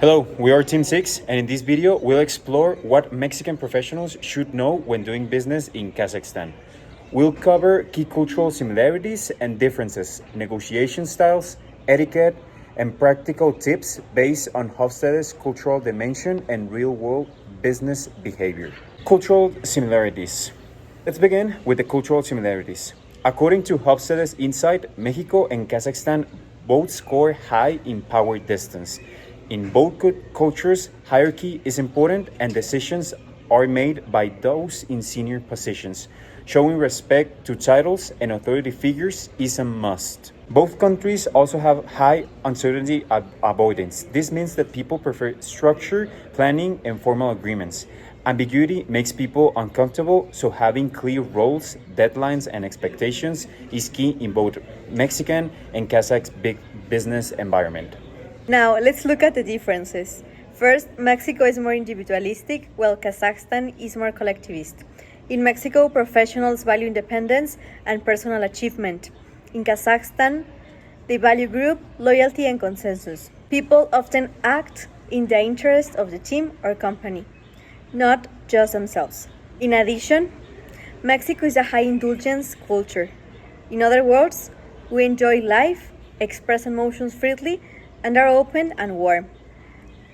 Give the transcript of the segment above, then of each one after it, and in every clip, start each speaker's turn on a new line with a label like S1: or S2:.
S1: Hello, we are Team 6, and in this video, we'll explore what Mexican professionals should know when doing business in Kazakhstan. We'll cover key cultural similarities and differences, negotiation styles, etiquette, and practical tips based on Hofstede's cultural dimension and real-world business behavior. Cultural similarities. Let's begin with the cultural similarities. According to Hofstede's insight, Mexico and Kazakhstan both score high in power distance. In both cultures, hierarchy is important and decisions are made by those in senior positions. Showing respect to titles and authority figures is a must. Both countries also have high uncertainty avoidance. This means that people prefer structure, planning, and formal agreements. Ambiguity makes people uncomfortable, so having clear roles, deadlines, and expectations is key in both Mexican and Kazakh big business environment.
S2: Now, let's look at the differences. First, Mexico is more individualistic, while Kazakhstan is more collectivist. In Mexico, professionals value independence and personal achievement. In Kazakhstan, they value group, loyalty, and consensus. People often act in the interest of the team or company, not just themselves. In addition, Mexico is a high indulgence culture. In other words, we enjoy life, express emotions freely, and are open and warm.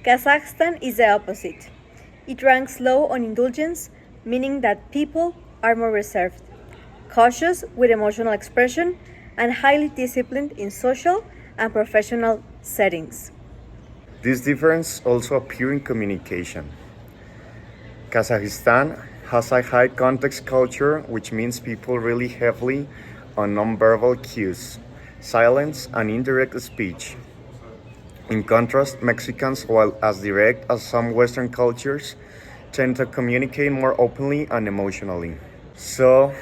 S2: Kazakhstan is the opposite. It ranks low on indulgence, meaning that people are more reserved, cautious with emotional expression, and highly disciplined in social and professional settings.
S3: This difference also appears in communication. Kazakhstan has a high context culture, which means people rely heavily on nonverbal cues, silence, and indirect speech. In contrast, Mexicans, while as direct as some Western cultures, tend to communicate more openly and emotionally. So,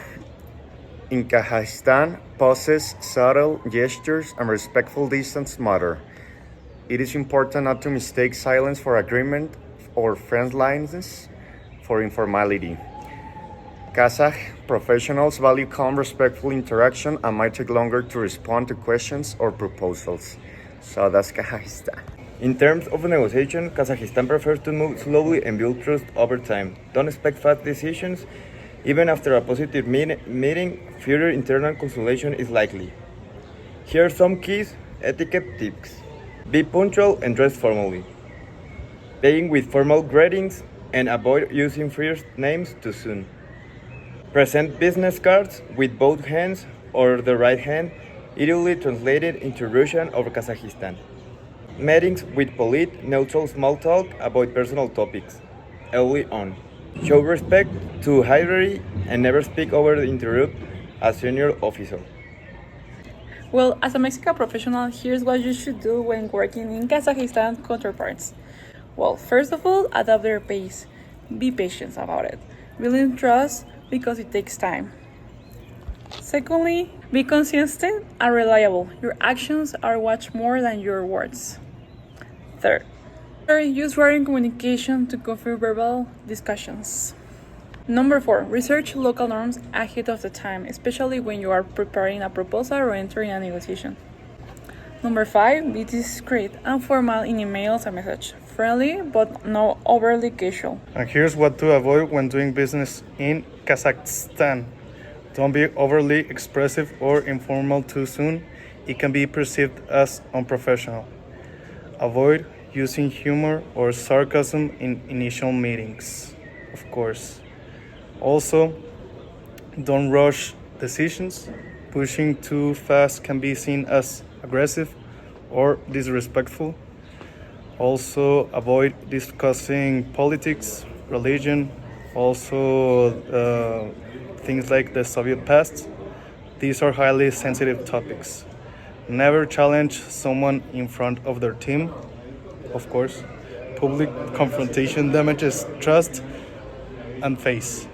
S3: in Kazakhstan, pauses, subtle gestures, and respectful distance matter. It is important not to mistake silence for agreement or friendliness for informality. Kazakh professionals value calm, respectful interaction and might take longer to respond to questions or proposals. So that's Kazakhstan.
S4: In terms of negotiation, Kazakhstan prefers to move slowly and build trust over time. Don't expect fast decisions. Even after a positive meeting, further internal consultation is likely. Here are some keys etiquette tips. Be punctual and dress formally. Paying with formal greetings and avoid using first names too soon. Present business cards with both hands or the right hand, ideally translated into Russian or Kazakhstan. Meetings with polite, neutral small talk, avoid personal topics early on. Show respect to hierarchy and never speak over or interrupt a senior officer.
S5: Well, as a Mexican professional, here's what you should do when working in Kazakhstan counterparts. Well, first of all, adapt their pace. Be patient about it. Building trust because it takes time. Secondly, be consistent and reliable. Your actions are worth more than your words. Third, use written communication to confirm verbal discussions. Number 4, research local norms ahead of the time, especially when you are preparing a proposal or entering a negotiation. Number 5, be discreet and formal in emails and messages. Friendly, but not overly casual.
S6: And here's what to avoid when doing business in Kazakhstan. Don't be overly expressive or informal too soon. It can be perceived as unprofessional. Avoid using humor or sarcasm in initial meetings, of course. Also, don't rush decisions. Pushing too fast can be seen as aggressive or disrespectful. Also, avoid discussing politics, religion, also things like the Soviet past. These are highly sensitive topics. Never challenge someone in front of their team, of course. Public confrontation damages trust and face.